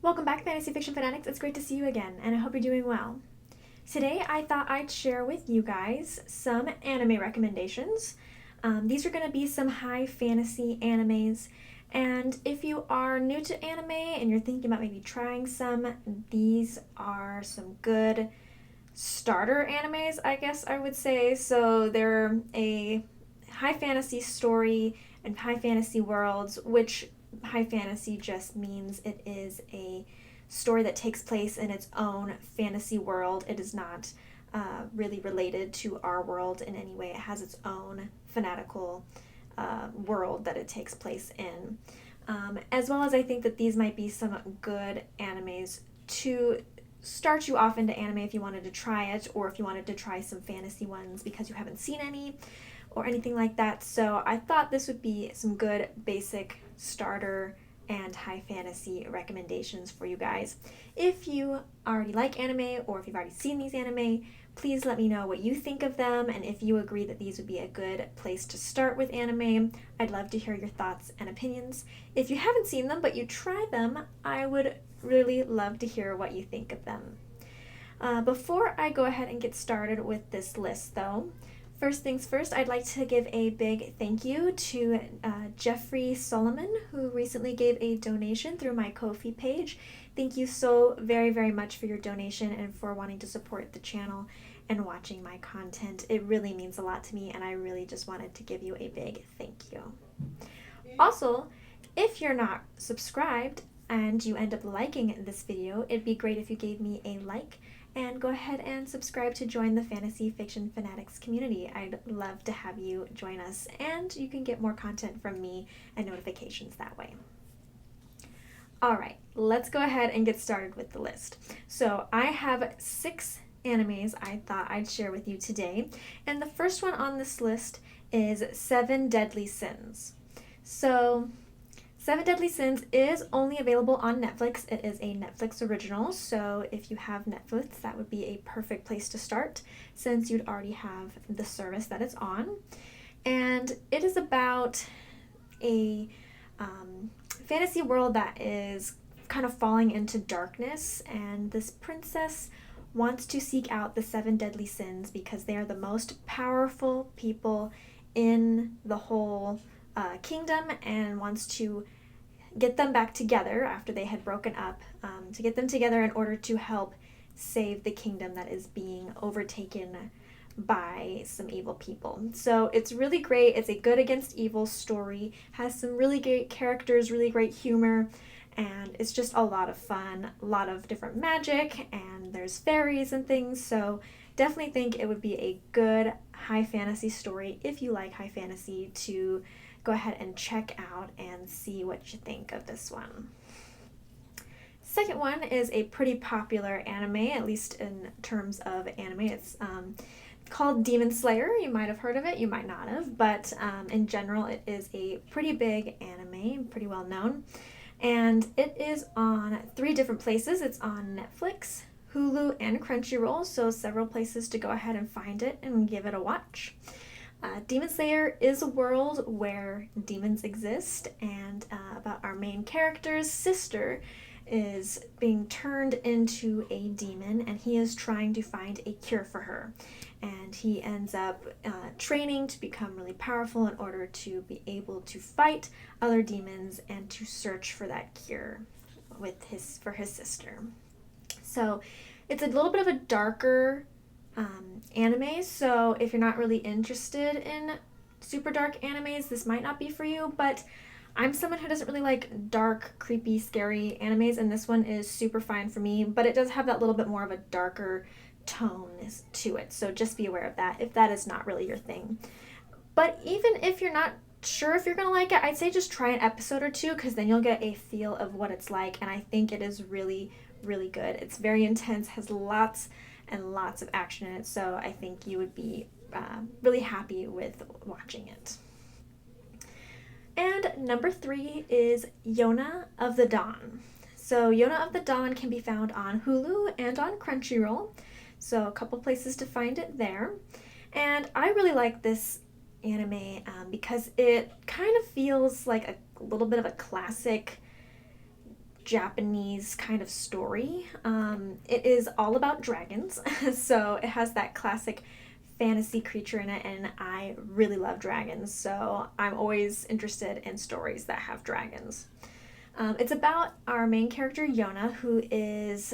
Welcome back, Fantasy Fiction Fanatics. It's great to see you again, and I hope you're doing well. Today, I thought I'd share with you guys some anime recommendations. These are going to be some high fantasy animes, and if you are new to anime and you're thinking about maybe trying some, these are some good starter animes, I guess I would say. So they're a high fantasy story and high fantasy worlds, which high fantasy just means it is a story that takes place in its own fantasy world. It is not really related to our world in any way. It has its own fanatical world that it takes place in. As well as I think that these might be some good animes to start you off into anime if you wanted to try it, or if you wanted to try some fantasy ones because you haven't seen any or anything like that. So I thought this would be some good basic starter and high fantasy recommendations for you guys. If you already like anime, or if you've already seen these anime, please let me know what you think of them, and if you agree that these would be a good place to start with anime. I'd love to hear your thoughts and opinions. If you haven't seen them but you try them, I would really love to hear what you think of them. Before I go ahead and get started with this list though, first things first, I'd like to give a big thank you to Jeffrey Solomon, who recently gave a donation through my Ko-fi page. Thank you so very, very much for your donation and for wanting to support the channel and watching my content. It really means a lot to me, and I really just wanted to give you a big thank you. Also, if you're not subscribed and you end up liking this video, it'd be great if you gave me a like, and go ahead and subscribe to join the Fantasy Fiction Fanatics community. I'd love to have you join us, and you can get more content from me and notifications that way. Alright, let's go ahead and get started with the list. So I have 6 animes I thought I'd share with you today, and the first one on this list is 7 Deadly Sins. So 7 Deadly Sins is only available on Netflix. It is a Netflix original, so if you have Netflix, that would be a perfect place to start since you'd already have the service that it's on. And it is about a fantasy world that is kind of falling into darkness, and this princess wants to seek out the 7 Deadly Sins because they are the most powerful people in the whole kingdom, and wants to get them back together after they had broken up, to get them together in order to help save the kingdom that is being overtaken by some evil people. So it's really great. It's a good against evil story, has some really great characters, really great humor, and it's just a lot of fun, a lot of different magic, and there's fairies and things, so definitely think it would be a good high fantasy story if you like high fantasy to go ahead and check out and see what you think of this one. Second one is a pretty popular anime, at least in terms of anime. It's called Demon Slayer. You might have heard of it, you might not have, but in general it is a pretty big anime, pretty well known. And it is on 3 different places. It's on Netflix, Hulu, and Crunchyroll, so several places to go ahead and find it and give it a watch. Demon Slayer is a world where demons exist, and about our main character's sister is being turned into a demon, and he is trying to find a cure for her. And he ends up training to become really powerful in order to be able to fight other demons and to search for that cure for his sister. So it's a little bit of a darker anime, so if you're not really interested in super dark animes, this might not be for you, but I'm someone who doesn't really like dark, creepy, scary animes, and this one is super fine for me, but it does have that little bit more of a darker tone to it, so just be aware of that if that is not really your thing. But even if you're not sure if you're gonna like it, I'd say just try an episode or 2, because then you'll get a feel of what it's like, and I think it is really, really good. It's very intense, has lots and lots of action in it, so I think you would be really happy with watching it. And number 3 is Yona of the Dawn. So Yona of the Dawn can be found on Hulu and on Crunchyroll, so a couple places to find it there. And I really like this anime because it kind of feels like a little bit of a classic Japanese kind of story. It is all about dragons, so it has that classic fantasy creature in it, and I really love dragons, so I'm always interested in stories that have dragons. It's about our main character Yona, who is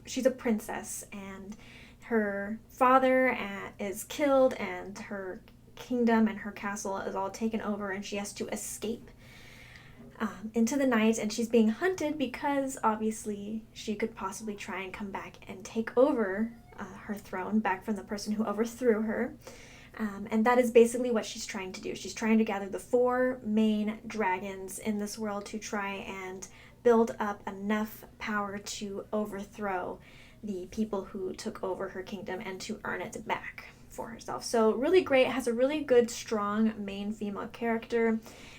she's a princess, and her father is killed, and her kingdom and her castle is all taken over, and she has to escape into the night, and she's being hunted because obviously she could possibly try and come back and take over her throne back from the person who overthrew her. And that is basically what she's trying to do. She's trying to gather the 4 main dragons in this world to try and build up enough power to overthrow the people who took over her kingdom and to earn it back for herself. So really great. It has a really good, strong main female character.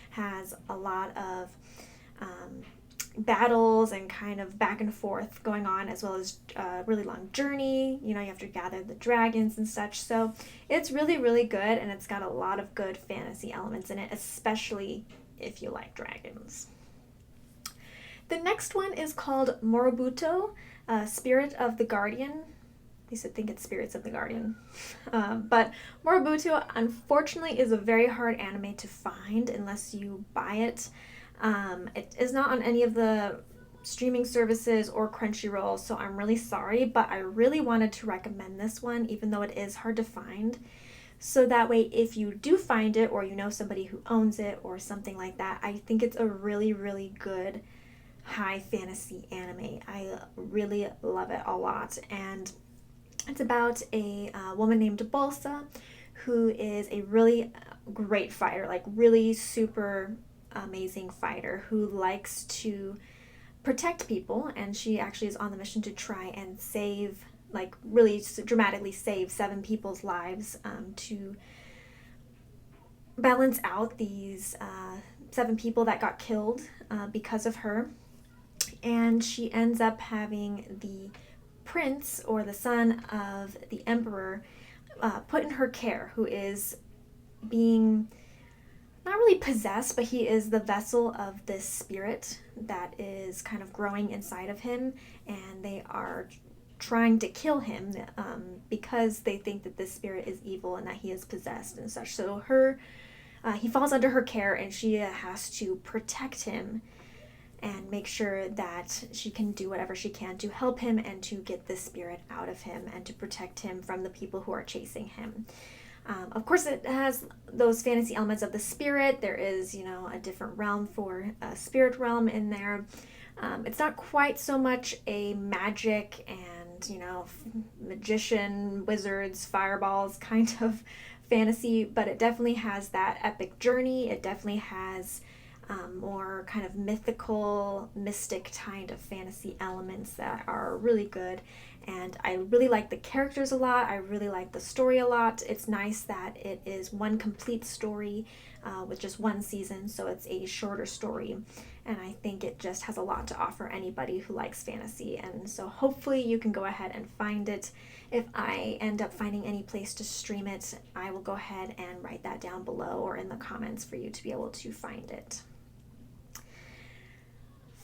Has a lot of battles and kind of back and forth going on, as well as a really long journey. You have to gather the dragons and such. So it's really, really good, and it's got a lot of good fantasy elements in it, especially if you like dragons. The next one is called Moribito, Spirit of the Guardian. At least I think it's Spirits of the Guardian. But Moribito, unfortunately, is a very hard anime to find unless you buy it. It is not on any of the streaming services or Crunchyroll, so I'm really sorry, but I really wanted to recommend this one, even though it is hard to find. So that way, if you do find it, or you know somebody who owns it, or something like that, I think it's a really, really good high fantasy anime. I really love it a lot, and it's about a woman named Balsa, who is a really great fighter, like really super amazing fighter who likes to protect people, and she actually is on the mission to try and save, like really dramatically save 7 people's lives to balance out these 7 people that got killed because of her. And she ends up having the prince, or the son of the emperor, put in her care, who is being not really possessed, but he is the vessel of this spirit that is kind of growing inside of him, and they are trying to kill him because they think that this spirit is evil and that he is possessed and such. So he falls under her care, and she has to protect him and make sure that she can do whatever she can to help him and to get this spirit out of him and to protect him from the people who are chasing him. Of course, it has those fantasy elements of the spirit. There is, a different realm for a spirit realm in there. It's not quite so much a magic and, magician, wizards, fireballs kind of fantasy, but it definitely has that epic journey. It definitely has more kind of mythical, mystic kind of fantasy elements that are really good. And I really like the characters a lot. I really like the story a lot. It's nice that it is one complete story with just one season, so it's a shorter story. And I think it just has a lot to offer anybody who likes fantasy. And so hopefully you can go ahead and find it. If I end up finding any place to stream it, I will go ahead and write that down below or in the comments for you to be able to find it.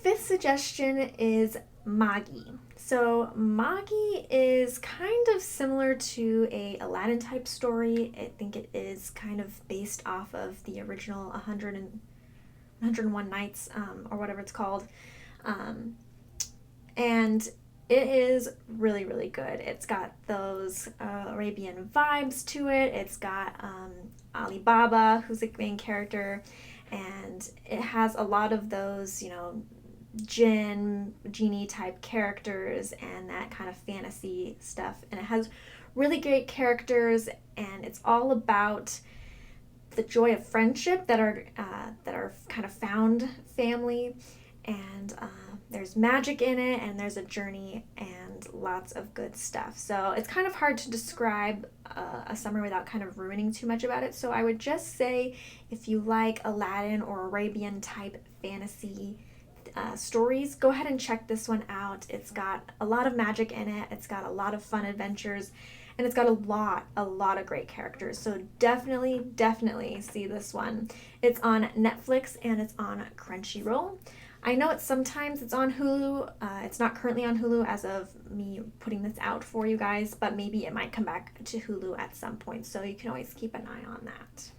5th suggestion is Magi. So Magi is kind of similar to a Aladdin type story. I think it is kind of based off of the original 101 Nights, or whatever it's called. And it is really, really good. It's got those Arabian vibes to it. It's got Alibaba, who's the main character, and it has a lot of those, genie type characters and that kind of fantasy stuff. And it has really great characters, and it's all about the joy of friendship that are kind of found family, and there's magic in it, and there's a journey and lots of good stuff. So it's kind of hard to describe a summary without kind of ruining too much about it. So I would just say, if you like Aladdin or Arabian type fantasy stories, go ahead and check this one out. It's got a lot of magic in it. It's got a lot of fun adventures, and it's got a lot of great characters. So definitely see this one. It's on Netflix and it's on Crunchyroll. I know sometimes it's on Hulu. It's not currently on Hulu as of me putting this out for you guys, but maybe it might come back to Hulu at some point, so you can always keep an eye on that.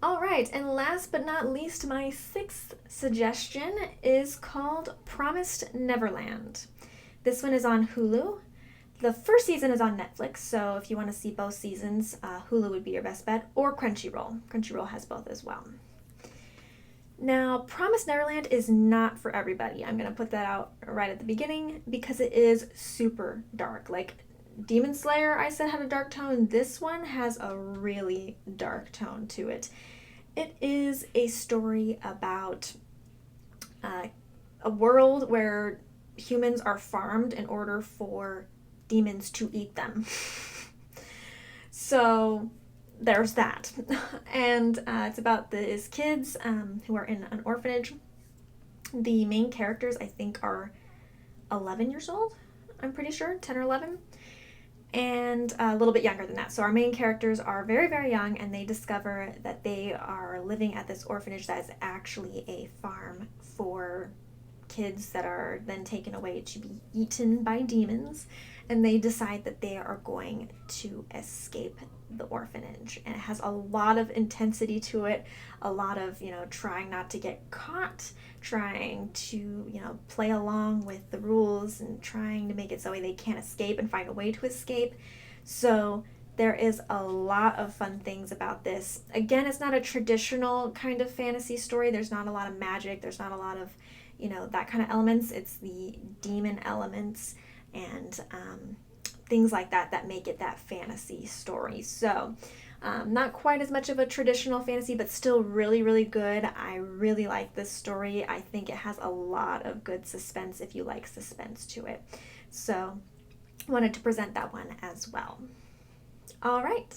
All right, and last but not least, my sixth suggestion is called Promised Neverland. This one is on Hulu. The first season is on Netflix, so if you want to see both seasons, Hulu would be your best bet, or Crunchyroll. Crunchyroll has both as well. Now, Promised Neverland is not for everybody. I'm going to put that out right at the beginning because it is super dark. Like Demon Slayer, I said, had a dark tone. This one has a really dark tone to it. It is a story about a world where humans are farmed in order for demons to eat them. So there's that. And it's about these kids who are in an orphanage. The main characters, I think, are 11 years old. I'm pretty sure, 10 or 11. And a little bit younger than that. So our main characters are very, very young, and they discover that they are living at this orphanage that is actually a farm for kids that are then taken away to be eaten by demons. And they decide that they are going to escape the orphanage. And it has a lot of intensity to it, a lot of, trying not to get caught, trying to, play along with the rules and trying to make it so they can't escape and find a way to escape. So there is a lot of fun things about this. Again, it's not a traditional kind of fantasy story. There's not a lot of magic. There's not a lot of, that kind of elements. It's the demon elements and things like that make it that fantasy story. So not quite as much of a traditional fantasy, but still really, really good. I really like this story. I think it has a lot of good suspense if you like suspense to it. So wanted to present that one as well. All right.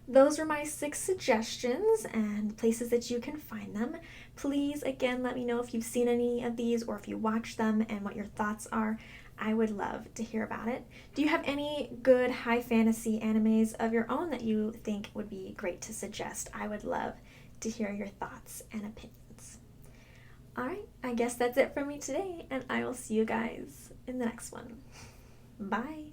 Those were my 6 suggestions and places that you can find them. Please, again, let me know if you've seen any of these or if you watched them and what your thoughts are. I would love to hear about it. Do you have any good high fantasy animes of your own that you think would be great to suggest? I would love to hear your thoughts and opinions. All right, I guess that's it for me today, and I will see you guys in the next one. Bye.